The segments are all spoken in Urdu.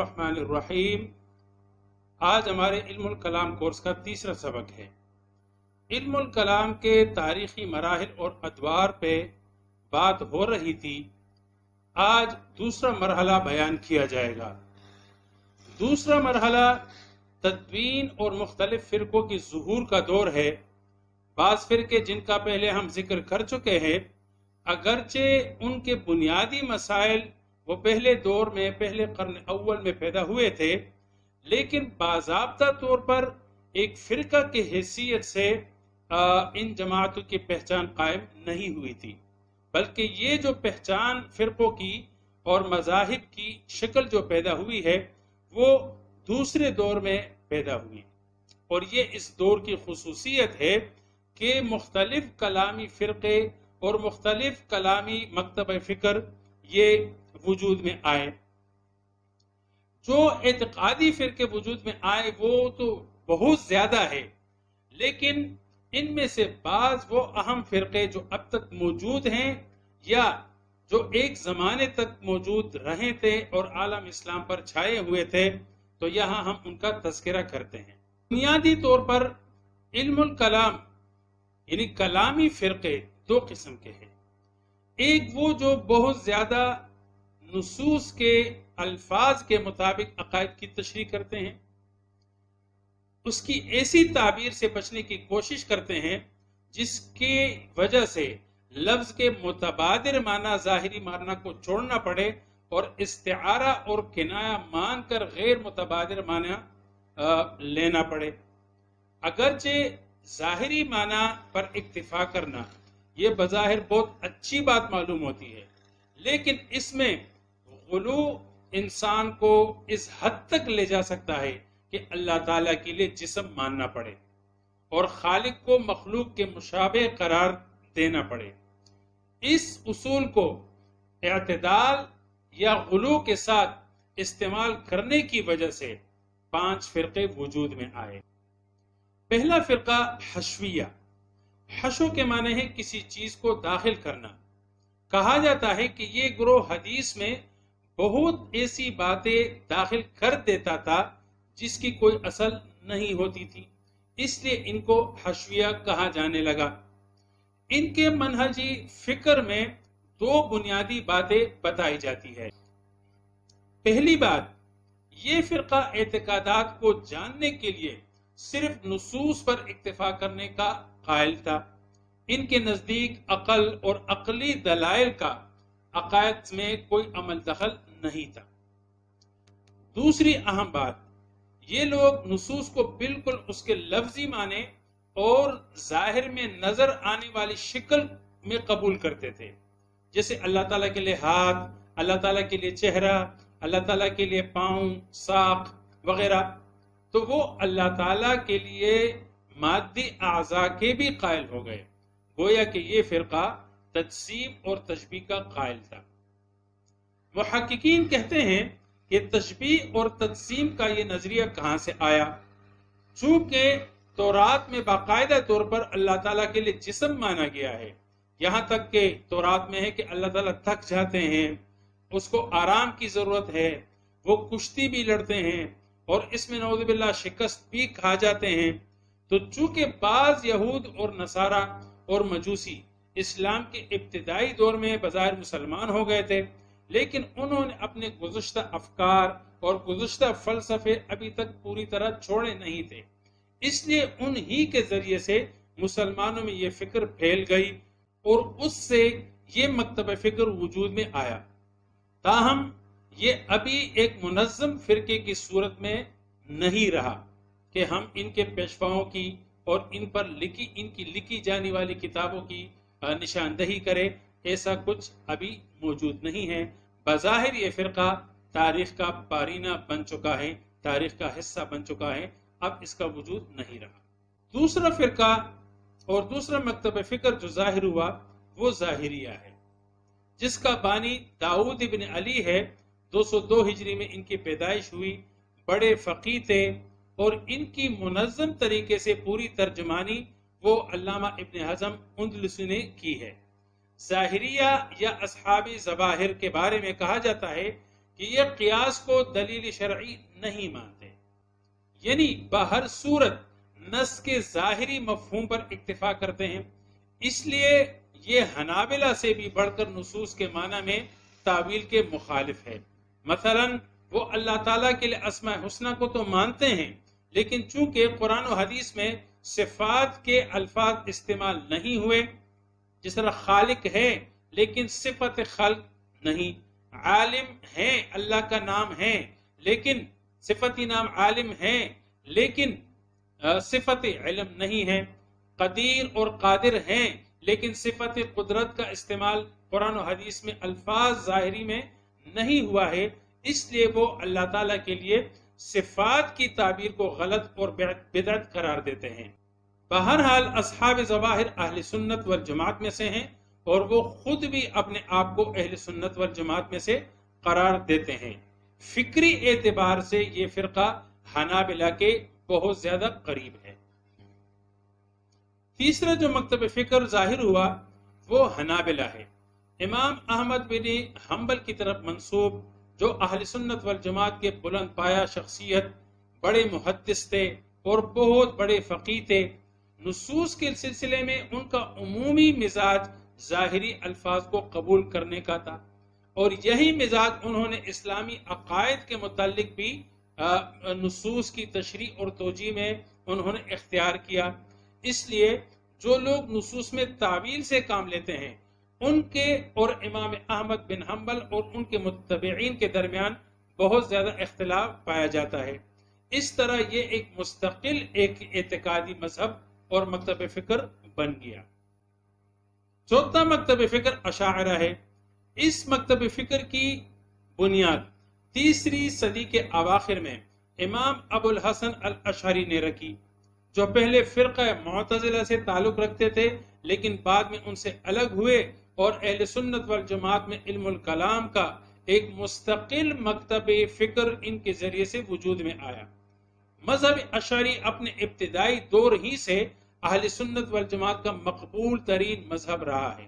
الرحمن الرحیم۔ آج ہمارے علم الکلام کورس کا تیسرا سبق ہے۔ علم الکلام کے تاریخی مراحل اور ادوار پہ بات ہو رہی تھی، آج دوسرا مرحلہ بیان کیا جائے گا۔ دوسرا مرحلہ تدوین اور مختلف فرقوں کی ظہور کا دور ہے۔ بعض فرقے جن کا پہلے ہم ذکر کر چکے ہیں، اگرچہ ان کے بنیادی مسائل وہ پہلے دور میں، پہلے قرن اول میں پیدا ہوئے تھے، لیکن باضابطہ طور پر ایک فرقہ کی حیثیت سے ان جماعتوں کی پہچان قائم نہیں ہوئی تھی، بلکہ یہ جو پہچان فرقوں کی اور مذاہب کی شکل جو پیدا ہوئی ہے وہ دوسرے دور میں پیدا ہوئی، اور یہ اس دور کی خصوصیت ہے کہ مختلف کلامی فرقے اور مختلف کلامی مکتب فکر یہ وجود میں آئے۔ جو اعتقادی فرقے وجود میں آئے وہ تو بہت زیادہ ہے، لیکن ان میں سے بعض وہ اہم فرقے جو اب تک موجود ہیں یا جو ایک زمانے تک موجود رہے تھے اور عالم اسلام پر چھائے ہوئے تھے، تو یہاں ہم ان کا تذکرہ کرتے ہیں۔ بنیادی طور پر علم الکلام یعنی کلامی فرقے دو قسم کے ہیں۔ ایک وہ جو بہت زیادہ نصوص کے الفاظ کے مطابق عقائد کی تشریح کرتے ہیں، اس کی ایسی تعبیر سے بچنے کی کوشش کرتے ہیں جس کی وجہ سے لفظ کے متبادر معنی ظاہری معنی کو چھوڑنا پڑے اور استعارہ اور کنایہ مان کر غیر متبادر معنی لینا پڑے۔ اگرچہ ظاہری معنی پر اکتفا کرنا یہ بظاہر بہت اچھی بات معلوم ہوتی ہے، لیکن اس میں غلو انسان کو اس حد تک لے جا سکتا ہے کہ اللہ تعالیٰ کے لیے جسم ماننا پڑے اور خالق کو مخلوق کے مشابہ قرار دینا پڑے۔ اس اصول کو اعتدال یا غلو کے ساتھ استعمال کرنے کی وجہ سے 5 فرقے وجود میں آئے۔ پہلا فرقہ حشویہ۔ حشو کے معنی ہے کسی چیز کو داخل کرنا۔ کہا جاتا ہے کہ یہ گروہ حدیث میں بہت ایسی باتیں داخل کر دیتا تھا جس کی کوئی اصل نہیں ہوتی تھی، اس لیے ان کو حشویہ کہا جانے لگا۔ ان کے منہجی فکر میں 2 بنیادی باتیں بتائی جاتی ہے۔ پہلی بات، یہ فرقہ اعتقادات کو جاننے کے لیے صرف نصوص پر اکتفا کرنے کا قائل تھا۔ ان کے نزدیک عقل اور عقلی دلائل کا عقائد میں کوئی عمل دخل نہیں تھا۔ دوسری اہم بات، یہ لوگ نصوص کو بالکل اس کے لفظی معنی اور ظاہر میں نظر آنے والی شکل میں قبول کرتے تھے، جیسے اللہ تعالیٰ کے لیے ہاتھ، اللہ تعالیٰ کے لیے چہرہ، اللہ تعالیٰ کے لیے پاؤں، ساق وغیرہ۔ تو وہ اللہ تعالیٰ کے لیے مادی اعضاء کے بھی قائل ہو گئے، گویا کہ یہ فرقہ تجسیم اور تشبیہ کا قائل تھا۔ محققین کہتے ہیں کہ تشبیہ اور تجسیم کا یہ نظریہ کہاں سے آیا؟ چونکہ تورات میں باقاعدہ طور پر اللہ تعالیٰ کے لیے جسم مانا گیا ہے، یہاں تک کہ تورات میں ہے کہ اللہ تعالیٰ تھک جاتے ہیں، اس کو آرام کی ضرورت ہے، وہ کشتی بھی لڑتے ہیں اور اس میں نعوذ باللہ شکست بھی کھا جاتے ہیں۔ تو چونکہ بعض یہود اور نصارہ اور مجوسی اسلام کے ابتدائی دور میں بظاہر مسلمان ہو گئے تھے، لیکن انہوں نے اپنے گزشتہ افکار اور گزشتہ فلسفے ابھی تک پوری طرح چھوڑے نہیں تھے، اس لیے انہی کے ذریعے سے مسلمانوں میں یہ فکر پھیل گئی اور اس سے یہ مکتب فکر وجود میں آیا۔ تاہم یہ ابھی ایک منظم فرقے کی صورت میں نہیں رہا کہ ہم ان کے پیشواؤں کی اور ان کی لکھی جانے والی کتابوں کی نشاندہی کرے، ایسا کچھ ابھی موجود نہیں ہے۔ بظاہر یہ فرقہ تاریخ کا پارینہ بن چکا ہے، تاریخ کا حصہ بن چکا ہے، اب اس کا وجود نہیں رہا۔ دوسرا فرقہ اور دوسرا مکتب فکر جو ظاہر ہوا وہ ظاہریہ ہے، جس کا بانی داؤد ابن علی ہے۔ 202 ہجری میں ان کی پیدائش ہوئی، بڑے فقیہ تھے اور ان کی منظم طریقے سے پوری ترجمانی وہ علامہ ابن حزم اندلسی نے کی ہے۔ ظاہریہ یا اصحاب ظواہر کے بارے میں کہا جاتا ہے کہ یہ قیاس کو دلیل شرعی نہیں مانتے، یعنی بہر صورت نص کے ظاہری مفہوم پر اکتفا کرتے ہیں، اس لیے یہ حنابلہ سے بھی بڑھ کر نصوص کے معنی میں تعویل کے مخالف ہے۔ مثلا وہ اللہ تعالیٰ کے لیے اسماء حسنہ کو تو مانتے ہیں، لیکن چونکہ قرآن و حدیث میں صفات کے الفاظ استعمال نہیں ہوئے، جس طرح خالق ہے لیکن صفت خلق نہیں، عالم ہے اللہ کا نام ہے لیکن صفتی نام عالم ہے لیکن صفت علم نہیں ہے، قدیر اور قادر ہیں لیکن صفت قدرت کا استعمال قرآن و حدیث میں الفاظ ظاہری میں نہیں ہوا ہے، اس لیے وہ اللہ تعالیٰ کے لیے صفات کی تعبیر کو غلط اور بدعت قرار دیتے ہیں۔ بہرحال اصحاب ظواہر اہل سنت والجماعت میں سے ہیں، اور وہ خود بھی اپنے آپ کو اہل سنت والجماعت میں سے قرار دیتے ہیں۔ فکری اعتبار سے یہ فرقہ حنابلہ کے بہت زیادہ قریب ہے۔ تیسرا جو مکتب فکر ظاہر ہوا وہ حنابلہ ہے۔ امام احمد بن حنبل کی طرف منسوب، جو اہل سنت والجماعت کے بلند پایہ شخصیت، بڑے محدث تھے اور بہت بڑے فقیہ تھے، نصوص کے سلسلے میں ان کا عمومی مزاج ظاہری الفاظ کو قبول کرنے کا تھا، اور یہی مزاج انہوں نے اسلامی عقائد کے متعلق بھی نصوص کی تشریح اور توجیہ میں انہوں نے اختیار کیا۔ اس لیے جو لوگ نصوص میں تعویل سے کام لیتے ہیں، ان کے اور امام احمد بن حنبل اور ان کے متبعین کے درمیان بہت زیادہ اختلاف پایا جاتا ہے۔ اس طرح یہ ایک مستقل ایک اعتقادی مذہب اور مکتب فکر بن گیا۔ چوتھا مکتب فکر اشاعرہ ہے۔ اس مکتب فکر کی بنیاد تیسری صدی کے اواخر میں امام ابو الحسن الاشعری نے رکھی، جو پہلے فرقہ معتزلہ سے تعلق رکھتے تھے لیکن بعد میں ان سے الگ ہوئے اور اہل سنت والجماعت میں علم الکلام کا ایک مستقل مکتب فکر ان کے ذریعے سے وجود میں آیا۔ مذہب اشعری اپنے ابتدائی دور ہی سے اہل سنت والجماعت کا مقبول ترین مذہب رہا ہے۔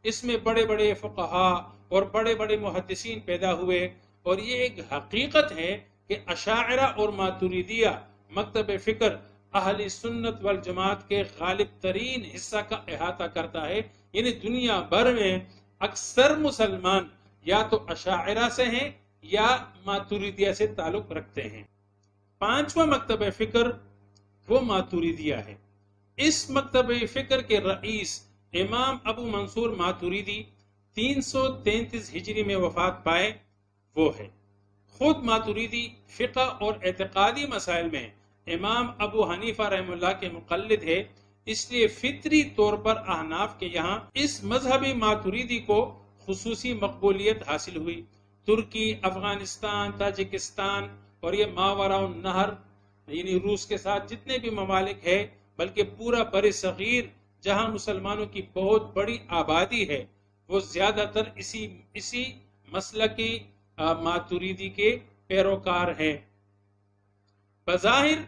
اس میں بڑے بڑے فقہاء اور بڑے بڑے محدثین پیدا ہوئے، اور یہ ایک حقیقت ہے کہ اشاعرہ اور ماتریدیہ مکتب فکر اہل سنت والجماعت کے غالب ترین حصہ کا احاطہ کرتا ہے، یعنی دنیا بھر میں اکثر مسلمان یا تو اشاعرہ سے ہیں یا ماتریدیہ سے تعلق رکھتے ہیں۔ پانچواں مکتب فکر وہ ماتریدیہ ہے۔ اس مکتب فکر کے رئیس امام ابو منصور ماتریدی 333 ہجری میں وفات پائے، وہ ہے۔ خود ماتریدی فقہ اور اعتقادی مسائل میں امام ابو حنیفہ رحمہ اللہ کے مقلد ہے، اس لیے فطری طور پر احناف کے یہاں اس مذہبی ماتریدی کو خصوصی مقبولیت حاصل ہوئی۔ ترکی، افغانستان، تاجکستان اور یہ ماوراء النہر یعنی روس کے ساتھ جتنے بھی ممالک ہے، بلکہ پورا بر صغیر جہاں مسلمانوں کی بہت بڑی آبادی ہے، وہ زیادہ تر اسی مسلکی ماتریدی کے پیروکار ہیں۔ بظاہر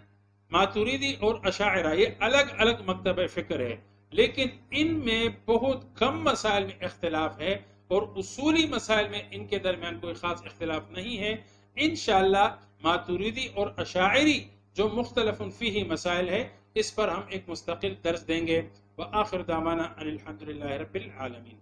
ماتریدی اور اشاعرہ یہ الگ الگ مکتب فکر ہے، لیکن ان میں بہت کم مسائل میں اختلاف ہے، اور اصولی مسائل میں ان کے درمیان کوئی خاص اختلاف نہیں ہے۔ انشاءاللہ ماتریدی اور اشاعری جو مختلف فیہ مسائل ہے، اس پر ہم ایک مستقل درس دیں گے۔ وآخر دعوانا ان الحمدللہ رب العالمین۔